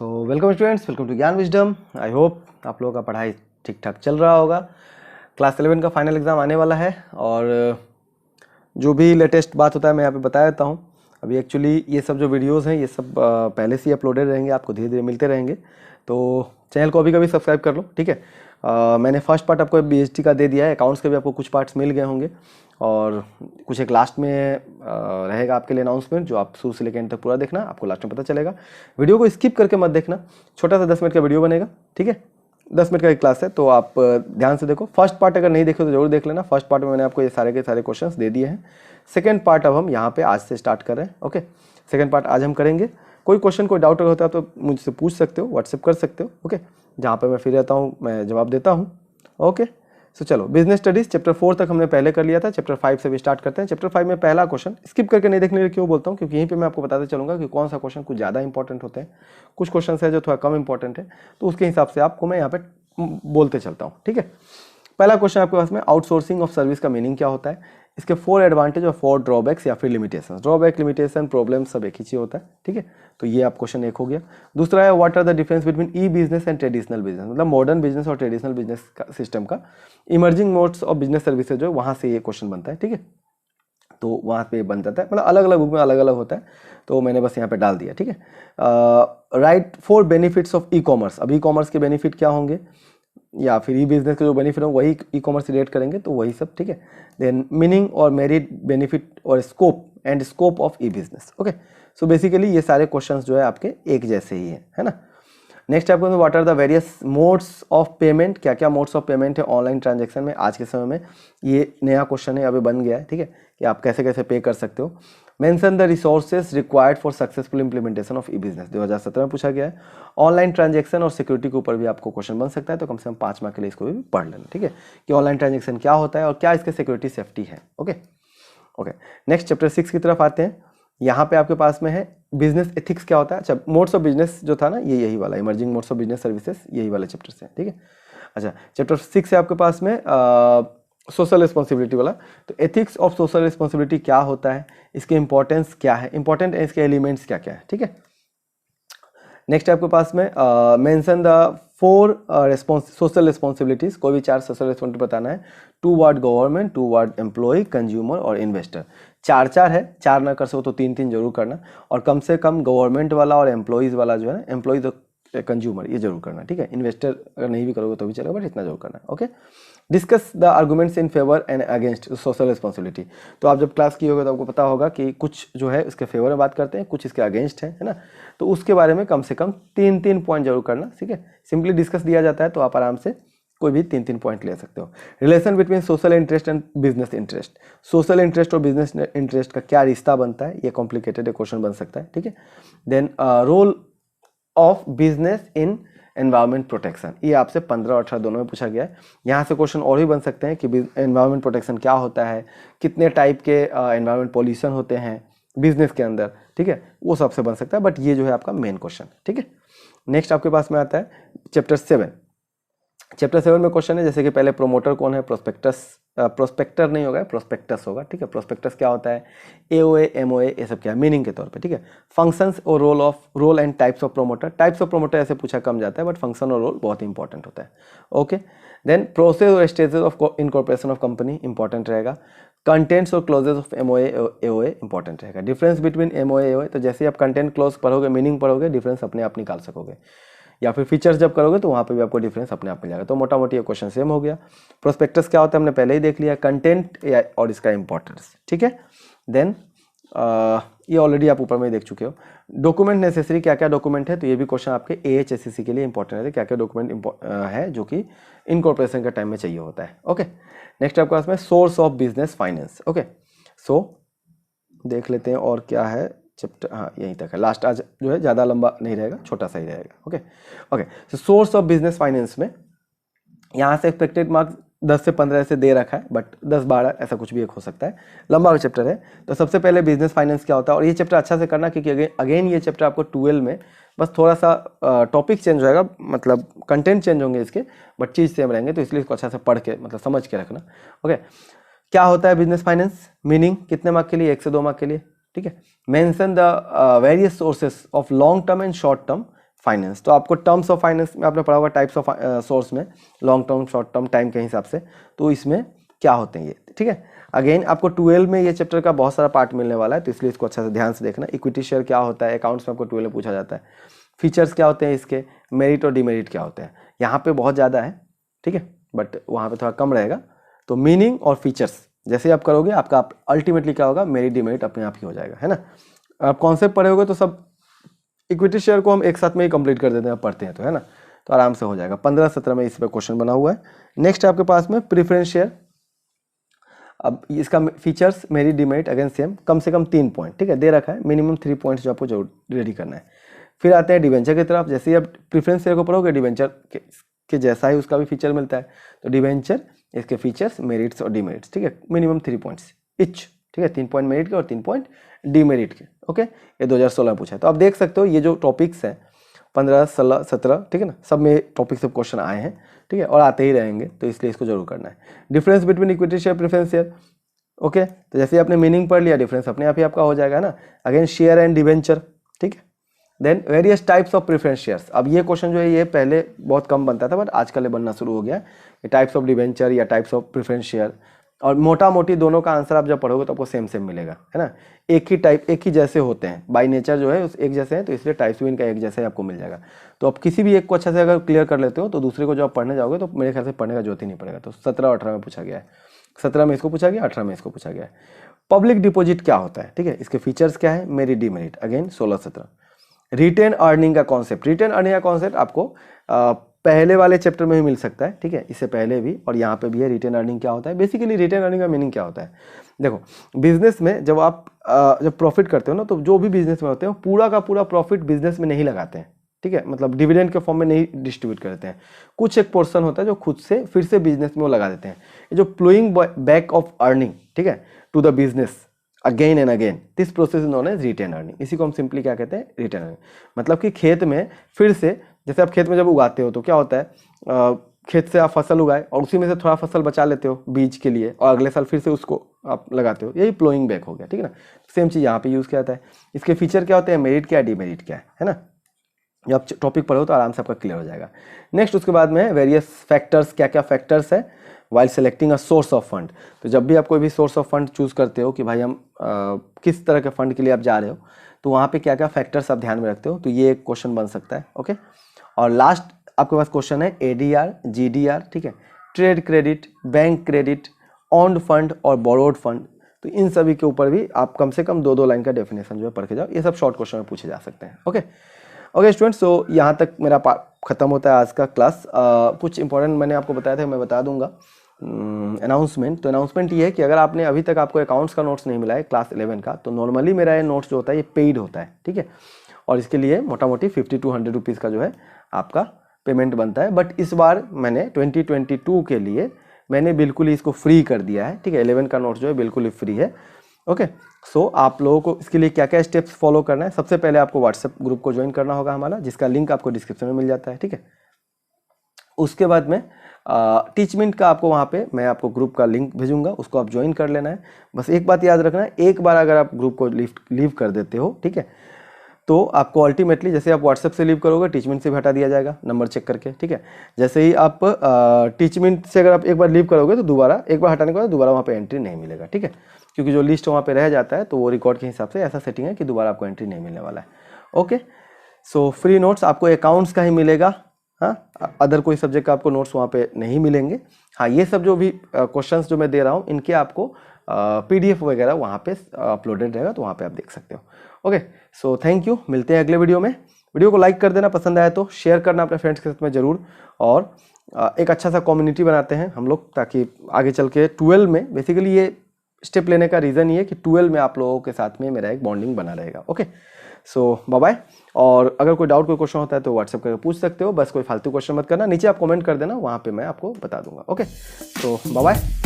So welcome students, welcome to Gyan Wisdom. I hope आप लोगों का पढ़ाई ठीक ठाक चल रहा होगा। क्लास 11 का फाइनल एग्ज़ाम आने वाला है और जो भी लेटेस्ट बात होता है मैं यहाँ पे बता देता हूँ। अभी एक्चुअली ये सब जो वीडियोस हैं ये सब पहले से ही अपलोडेड रहेंगे, आपको धीरे धीरे मिलते रहेंगे, तो चैनल को अभी कभी सब्सक्राइब कर लो, ठीक है। मैंने फर्स्ट पार्ट आपको BHT का दे दिया है, अकाउंट्स के भी आपको कुछ पार्ट्स मिल गए होंगे और कुछ एक लास्ट में रहेगा आपके लिए अनाउंसमेंट, जो आप शुरू से लेकर एंड तक पूरा देखना, आपको लास्ट में पता चलेगा। वीडियो को स्किप करके मत देखना, छोटा सा 10 मिनट का वीडियो बनेगा, ठीक है। 10 मिनट का एक क्लास है तो आप ध्यान से देखो। फर्स्ट पार्ट अगर नहीं देखे तो जरूर देख लेना। फर्स्ट पार्ट में मैंने आपको ये सारे के सारे क्वेश्चंस दे दिए हैं। सेकंड पार्ट अब हम यहाँ पे आज से स्टार्ट कर रहे हैं, ओके। सेकंड पार्ट आज हम करेंगे। कोई क्वेश्चन कोई डाउट अगर होता है तो मुझसे पूछ सकते हो, व्हाट्सएप कर सकते हो, ओके। जहाँ पे मैं फ्री रहता हूँ मैं जवाब देता हूँ, ओके। सो चलो, बिजनेस स्टडीज चैप्टर 4 तक हमने पहले कर लिया था, चैप्टर 5 से भी स्टार्ट करते हैं। चैप्टर 5 में पहला क्वेश्चन स्किप करके नहीं देखने के लिए क्यों बोलता हूँ, क्योंकि यहीं पे मैं आपको बताते चलूंगा कि कौन सा क्वेश्चन कुछ ज़्यादा इंपॉर्टेंट होते हैं, कुछ क्वेश्चन है जो थोड़ा कम इंपॉर्टेंट है, तो उसके हिसाब से आपको मैं यहाँ पे बोलते चलता हूँ, ठीक है। पहला क्वेश्चन आपके पास में, आउटसोर्सिंग ऑफ सर्विस का मीनिंग क्या होता है, इसके 4 एडवांटेज और 4 ड्रॉबैक्स या फिर लिमिटेशन। ड्रॉबैक, लिमिटेशन, प्रॉब्लम सब एक ही चीज होता है, ठीक है। तो ये आप क्वेश्चन एक हो गया। दूसरा है, what are the difference between e business and traditional business, मतलब मॉडर्न बिजनेस और ट्रेडिशनल बिजनेस सिस्टम का emerging modes of business services जो है वहाँ से ये क्वेश्चन बनता है, ठीक है। तो वहाँ पे बन जाता है, मतलब अलग अलग बुक में अलग अलग होता है, तो मैंने बस यहाँ पे डाल दिया, ठीक है। Right 4 benefits of e commerce. अब ई कॉमर्स के बेनिफिट क्या होंगे या फिर ई बिजनेस के जो बेनिफिट होंगे वही ई कॉमर्स रिलेट करेंगे, तो वही सब, ठीक है। देन मीनिंग और मेरिट, बेनिफिट और scope of E business, okay. So basically ये सारे क्वेश्चंस जो है आपके एक जैसे ही है ना। नेक्स्ट आपको what are the various modes of payment, क्या क्या मोड्स ऑफ पेमेंट है ऑनलाइन ट्रांजैक्शन में आज के समय में, ये नया क्वेश्चन है, अभी बन गया है, ठीक है, कि आप कैसे कैसे पे कर सकते हो। Mention the resources required for successful implementation of E business, 2017 में पूछा गया है। ऑनलाइन ट्रांजैक्शन और सिक्योरिटी के ऊपर भी आपको क्वेश्चन बन सकता है, तो कम से कम 5 मार्क के लिए इसको भी पढ़ लेना, ठीक है, कि ऑनलाइन ट्रांजैक्शन क्या होता है और क्या इसके सिक्योरिटी सेफ्टी है, ओके ओके। नेक्स्ट चैप्टर 6 की तरफ आते हैं। यहाँ पे आपके पास में है बिजनेस एथिक्स क्या होता है। अच्छा, मोड्स ऑफ बिजनेस जो था ना, ये यही वाला emerging modes of business services, यही वाले चैप्टर से, ठीक है। अच्छा, चैप्टर 6 है आपके पास में सोशल रिस्पॉन्सिबिलिटी वाला। तो एथिक्स ऑफ सोशल रिस्पॉन्सिबिलिटी क्या होता है, इसके इंपॉर्टेंस क्या है, इंपॉर्टेंट है इसके एलिमेंट्स क्या क्या है, ठीक है। नेक्स्ट आपके पास में मेंशन द 4 सोशल रिस्पॉन्सिबिलिटीज, कोई भी 4 सोशल रिस्पॉन्सिबिलिटी बताना है, toward government, toward employ, consumer और इन्वेस्टर। 4 है, 4 ना कर सको तो 3 जरूर करना, और कम से कम गवर्नमेंट वाला और एम्प्लॉयज़ वाला जो है ना, एम्प्लॉयज कंज्यूमर, ये जरूर करना, ठीक है। इन्वेस्टर अगर नहीं भी करोगे तो भी चलेगा, बट इतना जरूर करना, okay. Discuss the arguments in favour and against social responsibility. तो आप जब क्लास की होगे तो आपको पता होगा कि कुछ जो है इसके फेवर में बात करते हैं, कुछ इसके अगेंस्ट है ना, तो उसके बारे में कम से कम 3 पॉइंट जरूर करना, ठीक है। सिंपली डिस्कस दिया जाता है तो आप आराम से कोई भी 3 पॉइंट ले सकते हो। Relation between social interest and business interest, social interest और बिजनेस इंटरेस्ट का क्या रिश्ता बनता है, ये कॉम्प्लिकेटेड क्वेश्चन बन सकता है, ठीक है। Then role of business in environment protection, ये आपसे 15 और 18 दोनों में पूछा गया है। यहाँ से क्वेश्चन और भी बन सकते हैं कि एनवायरमेंट प्रोटेक्शन क्या होता है, कितने टाइप के एनवायरमेंट पॉल्यूशन होते हैं बिजनेस के अंदर, ठीक है, वो सबसे बन सकता है, बट ये जो है आपका मेन क्वेश्चन, ठीक है। नेक्स्ट आपके पास में आता है चैप्टर 7। चैप्टर 7 में क्वेश्चन है जैसे कि पहले प्रोमोटर कौन है, प्रोस्पेक्टर नहीं होगा, प्रोस्पेक्टस होगा, ठीक है। प्रोस्पेक्टस क्या होता है, AOA, MOA, ये सब क्या है मीनिंग के तौर पे, ठीक है। फंक्शंस और role and types of promoter, types of promoter ऐसे पूछा कम जाता है, बट फंक्शन और रोल बहुत इंपॉर्टेंट होता है, ओके। देन प्रोसेस और stages of incorporation of company important रहेगा। कंटेंट्स और clauses of MOA AOA important रहेगा। डिफरेंस बिटवीन MOA AOA, तो जैसे आप कंटेंट क्लोज पढ़ोगे, मीनिंग पढ़ोगे, डिफरेंस अपने आप निकाल सकोगे, या फिर फीचर्स जब करोगे तो वहाँ पे भी आपको डिफरेंस अपने आप मिल जाएगा। तो मोटा मोटी ये क्वेश्चन सेम हो गया। प्रोस्पेक्टस क्या होता है हमने पहले ही देख लिया, कंटेंट और इसका इंपॉर्टेंस, ठीक है। देन ये ऑलरेडी आप ऊपर में ही देख चुके हो। डॉक्यूमेंट नेसेसरी, क्या क्या डॉक्यूमेंट है, तो ये भी क्वेश्चन आपके AHSCC के लिए इंपॉर्टेंट है, क्या क्या डॉक्यूमेंट है जो कि इनकॉर्पोरेशन के टाइम में चाहिए होता है, ओके। नेक्स्ट आपके पास में source of business finance, okay. So देख लेते हैं और क्या है चैप्टर, हाँ यहीं तक है लास्ट, आज जो है ज़्यादा लंबा नहीं रहेगा, छोटा सा ही रहेगा, ओके ओके। तो सोर्स ऑफ बिजनेस फाइनेंस में यहाँ से एक्सपेक्टेड मार्क्स 10 से 15 से दे रखा है, बट 10-12 ऐसा कुछ भी एक हो सकता है, लंबा चैप्टर है। तो सबसे पहले बिजनेस फाइनेंस क्या होता है, और ये चैप्टर अच्छा से करना, क्योंकि अगेन ये चैप्टर आपको 12 में बस थोड़ा सा टॉपिक चेंज होएगा, मतलब कंटेंट चेंज होंगे इसके, बट चीज़ सेम रहेंगे, तो इसलिए इसको अच्छा से पढ़ के मतलब समझ के रखना, ओके। क्या होता है बिजनेस फाइनेंस, मीनिंग कितने मार्क के लिए, 1 से 2 मार्क के लिए, ठीक है। Mention the various sources of long term and short term finance. तो आपको टर्म्स ऑफ फाइनेंस में आपने पढ़ा होगा, टाइप्स ऑफ सोर्स में, long term, short term, time के हिसाब से, तो इसमें क्या होते हैं ये, ठीक है। अगेन आपको 12 में ये चैप्टर का बहुत सारा पार्ट मिलने वाला है, तो इसलिए इसको अच्छा से ध्यान से देखना। इक्विटी शेयर क्या होता है, अकाउंट्स में आपको 12 में पूछा जाता है। फीचर्स क्या होते हैं इसके, मेरिट और डिमेरिट क्या होते हैं, यहाँ पे बहुत ज़्यादा है, ठीक है, बट वहाँ पे थोड़ा कम रहेगा। तो मीनिंग और फीचर्स जैसे आप करोगे, आपका अल्टीमेटली क्या होगा, मेरिट डिमेरिट अपने आप ही हो जाएगा, है ना। आप कॉन्सेप्ट पढ़े होगे तो सब इक्विटी शेयर को हम एक साथ में ही कंप्लीट कर देते हैं, पढ़ते हैं तो, है ना, तो आराम से हो जाएगा। 15-17 में इस पर क्वेश्चन बना हुआ है। नेक्स्ट आपके पास में प्रीफरेंस शेयर। अब इसका features, merit demerit again same, कम से कम 3 पॉइंट, ठीक है, दे रखा है, मिनिमम 3 पॉइंट्स जो आपको जरूर रेडी करना है। फिर आते हैं डिवेंचर की तरफ। जैसे ही आप प्रीफरेंस शेयर को पढ़ोगे, डिवेंचर के जैसा ही उसका भी फीचर मिलता है। तो डिवेंचर, इसके फीचर्स, मेरिट्स और डिमेरिट्स, ठीक है, मिनिमम 3 पॉइंट्स इच, ठीक है, 3 पॉइंट मेरिट के और 3 पॉइंट डिमेरिट के। ओके, ये 2016 में पूछा है। तो आप देख सकते हो ये जो टॉपिक्स हैं 15, 16, 17, ठीक है ना, सब में टॉपिक से क्वेश्चन आए हैं, ठीक है, और आते ही रहेंगे, तो इसलिए इसको जरूर करना है। Difference between equity share, preference share. Okay, तो जैसे आपने मीनिंग पढ़ लिया, डिफरेंस अपने आप ही आपका हो जाएगा ना। अगेन शेयर एंड डिवेंचर, ठीक है। Then various types of preference shares. अब ये क्वेश्चन जो है ये पहले बहुत कम बनता था, बट आजकल ये बनना शुरू हो गया है, टाइप्स ऑफ डिवेंचर या टाइप्स ऑफ प्रेफरेंस शेयर। और मोटा मोटी दोनों का आंसर आप जब पढ़ोगे तो आपको सेम सेम मिलेगा, है ना। एक ही टाइप, एक ही जैसे होते हैं बाय नेचर, जो है उस एक जैसे हैं, तो इसलिए टाइप्स भी इनका एक जैसा ही आपको मिल जाएगा। तो आप किसी भी एक को अच्छा से अगर क्लियर कर लेते हो तो दूसरे को जब आप पढ़ने जाओगे तो मेरे ख्याल से पढ़ने का जरूरत ही नहीं पड़ेगा। तो 17 और 18 में पूछा गया है, 17 में इसको पूछा गया, 18 में इसको पूछा गया है। पब्लिक डिपॉजिट क्या होता है, ठीक है, इसके फीचर्स क्या है, merit demerit, again 16-17। Retain earning का कॉन्सेप्ट, रिटेन अर्निंग का कॉन्सेप्ट आपको पहले वाले चैप्टर में भी मिल सकता है, ठीक है, इससे पहले भी, और यहाँ पे भी है। रिटेन अर्निंग क्या होता है, बेसिकली रिटेन अर्निंग का मीनिंग क्या होता है। देखो, बिजनेस में जब आप जब प्रॉफिट करते हो ना, तो जो भी बिजनेस में होते हैं पूरा का पूरा प्रॉफिट बिजनेस में नहीं लगाते हैं, ठीक है, मतलब डिविडेंड के फॉर्म में नहीं डिस्ट्रीब्यूट करते हैं। कुछ एक पोर्शन होता है जो खुद से फिर से बिजनेस में वो लगा देते हैं। ये जो फ्लोइंग बैक ऑफ अर्निंग, ठीक है, to the business again and again, this process is known as retain earning. इसी को हम सिंपली क्या कहते हैं, रिटेन अर्निंग। मतलब कि खेत में फिर से, जैसे आप खेत में जब उगाते हो तो क्या होता है, खेत से आप फसल उगाए और उसी में से थोड़ा फसल बचा लेते हो बीज के लिए, और अगले साल फिर से उसको आप लगाते हो, यही प्लोइंग बैक हो गया, ठीक है ना। सेम चीज़ यहाँ पे यूज़ किया जाता है। इसके फीचर क्या होते हैं, मेरिट क्या है, डिमेरिट क्या है ना। जब आप टॉपिक पढ़ो तो आराम से आपका क्लियर हो जाएगा। नेक्स्ट उसके बाद में वेरियस फैक्टर्स, क्या क्या फैक्टर्स है while selecting a source of fund. तो जब भी आप कोई भी सोर्स ऑफ फंड चूज करते हो कि भाई हम किस तरह के फंड के लिए आप जा रहे हो, तो वहाँ पे क्या क्या फैक्टर्स आप ध्यान में रखते हो, तो ये एक क्वेश्चन बन सकता है। ओके, और लास्ट आपके पास क्वेश्चन है एडीआर, जीडीआर, ठीक है, trade credit, bank credit, owned fund और बोरोड फंड। तो इन सभी के ऊपर भी आप कम से कम 2-2 लाइन का डेफिनेशन जो है पढ़ के जाओ। ये सब शॉर्ट क्वेश्चन में पूछे जा सकते हैं। ओके स्टूडेंट्स, तो यहाँ तक मेरा खत्म होता है आज का क्लास। कुछ इंपॉर्टेंट मैंने आपको बताया था, मैं बता दूंगा अनाउंसमेंट। तो अनाउंसमेंट ये है कि अगर आपने अभी तक आपको अकाउंट्स का नोट्स नहीं मिला है क्लास 11 का, तो नॉर्मली मेरा ये नोट्स जो होता है ये पेड होता है, ठीक है, और इसके लिए मोटा मोटी 50 to 100 रुपीज़ का जो है आपका पेमेंट बनता है। बट इस बार मैंने 2022 के लिए मैंने बिल्कुल ही इसको फ्री कर दिया है, ठीक है, 11 का नोट्स जो है बिल्कुल ही फ्री है। ओके, सो आप लोगों को इसके लिए क्या क्या स्टेप्स फॉलो करना है, सबसे पहले आपको व्हाट्सएप ग्रुप को ज्वाइन करना होगा हमारा, जिसका लिंक आपको डिस्क्रिप्शन में मिल जाता है, ठीक है। उसके बाद में टीचमेंट का आपको वहाँ पे मैं आपको ग्रुप का लिंक भेजूंगा, उसको आप ज्वाइन कर लेना है। बस एक बात याद रखना है, एक बार अगर आप ग्रुप को लीव कर देते हो, ठीक है, तो आपको अल्टीमेटली जैसे आप व्हाट्सएप से लीव करोगे, टीचमेंट से भी हटा दिया जाएगा नंबर चेक करके, ठीक है। जैसे ही आप टीचमेंट से अगर आप एक बार लीव करोगे तो दोबारा एक बार हटाने के बाद दोबारा वहाँ पे एंट्री नहीं मिलेगा, ठीक है, क्योंकि जो लिस्ट वहाँ पे रह जाता है तो वो रिकॉर्ड के हिसाब से ऐसा सेटिंग है कि दोबारा आपको एंट्री नहीं मिलने वाला है। ओके, सो फ्री नोट्स आपको अकाउंट्स का ही मिलेगा, हाँ, अदर कोई सब्जेक्ट का आपको नोट्स वहाँ पे नहीं मिलेंगे। हाँ, ये सब जो भी क्वेश्चंस जो मैं दे रहा हूँ इनके आपको पीडीएफ वगैरह वहाँ पे अपलोडेड रहेगा, तो वहाँ पे आप देख सकते हो। ओके, सो थैंक यू, मिलते हैं अगले वीडियो में। वीडियो को लाइक कर देना, पसंद आया तो शेयर करना अपने फ्रेंड्स के साथ में ज़रूर, और एक अच्छा सा कम्युनिटी बनाते हैं हम लोग, ताकि आगे चल के 12 में, बेसिकली ये स्टेप लेने का रीज़न ये है कि 12 में आप लोगों के साथ में मेरा एक बॉन्डिंग बना रहेगा। ओके, सो बाय बाय। और अगर कोई डाउट, कोई क्वेश्चन होता है तो व्हाट्सएप करके पूछ सकते हो, बस कोई फालतू क्वेश्चन मत करना, नीचे आप कमेंट कर देना, वहाँ पे मैं आपको बता दूंगा। ओके, तो बाय बाय।